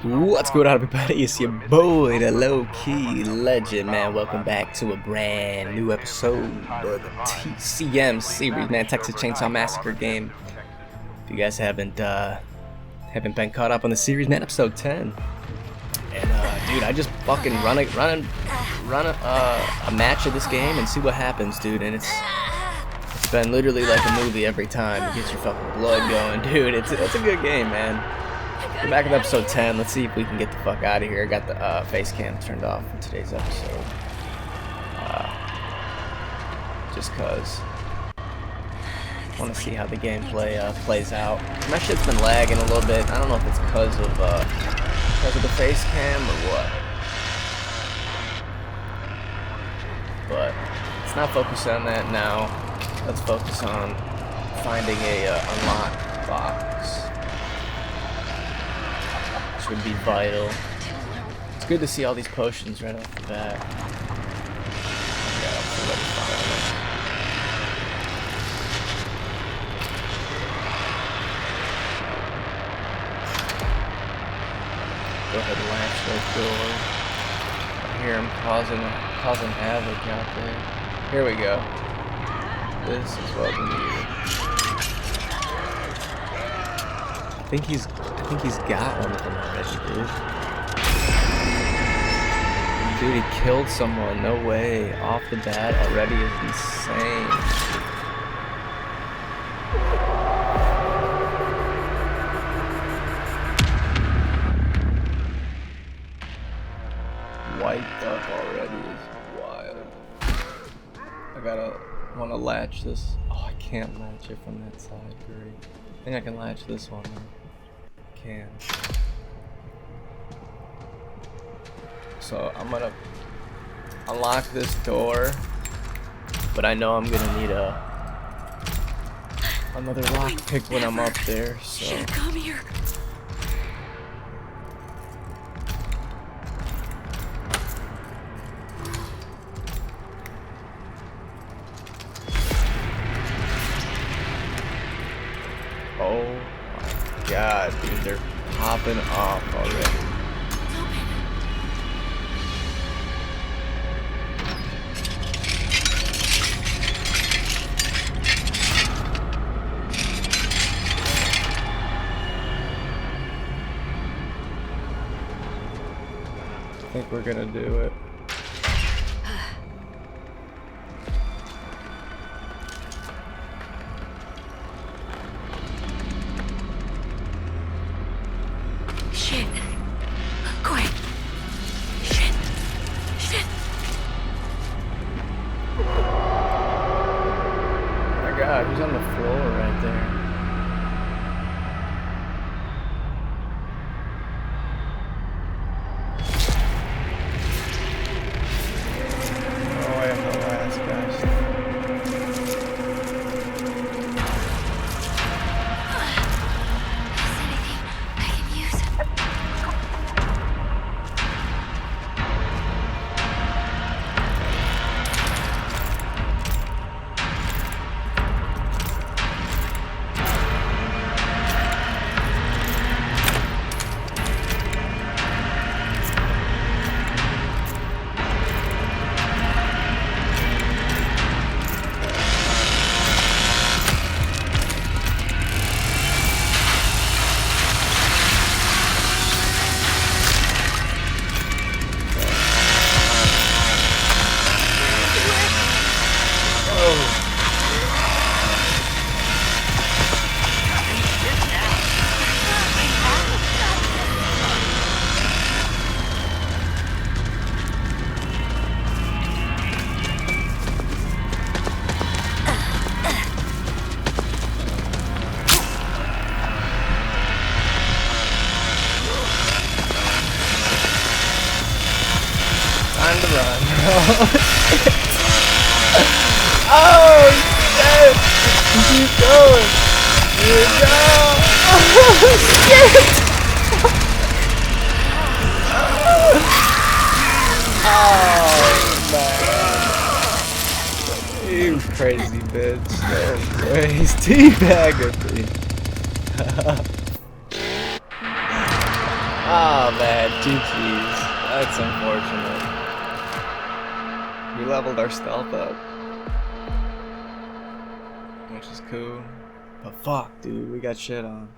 What's going on, everybody? It's your boy, the Low-Key Legend, man. Welcome back to a brand new episode of the TCM Series, man. Texas Chainsaw Massacre game. If you guys haven't been caught up on the series, man, episode 10. And dude, I just fucking run a match of this game and see what happens, dude. And it's been literally like a movie every time. It gets your fucking blood going, dude. It's a good game, man. We're back in episode 10. Let's see if we can get the fuck out of here. I got the face cam turned off in today's episode. Just cause I want to see how the gameplay plays out. My shit's been lagging a little bit. I don't know if it's because of the face cam or what. But let's not focus on that now. Let's focus on finding a unlocked box. Would be vital. It's good to see all these potions right off the bat. Yeah, go ahead and latch those doors. I hear him causing havoc out there. Here we go. This is what we need. I think he's got one of them already, dude. Dude, he killed someone. No way. Off the bat already is insane. Wiped up already is wild. Wanna latch this. Oh, I can't latch it from that side. Great. I think I can latch this one. Can. So I'm gonna unlock this door, but I know I'm gonna need another lockpick when I'm up there. So come here. oh my god, dude, they're popping off already. I think we're gonna do it. Shit. Quiet. Shit. Shit. Oh my god, who's on the floor right there? Oh, I am the last guy. I can use. Time to run. Oh shit! Keep going. Here we go. Oh shit! Oh man! You crazy bitch! No way. He's teabagging me. Oh man, GG's. That's unfortunate. We leveled our stealth up, which is cool. But fuck, dude, we got shit on.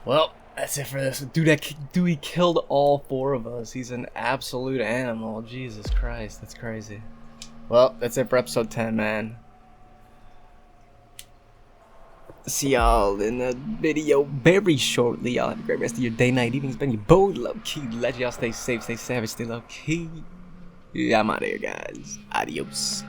Well, that's it for this. Dude, he killed all 4 of us. He's an absolute animal. Jesus Christ, that's crazy. Well, that's it for episode 10, man. See y'all in the video very shortly. Y'all have a great rest of your day, night, evening. It's been your boy, LowkeyLegend. Y'all stay safe, stay savage, stay low-key. Yeah, I'm out of here, guys. Adios.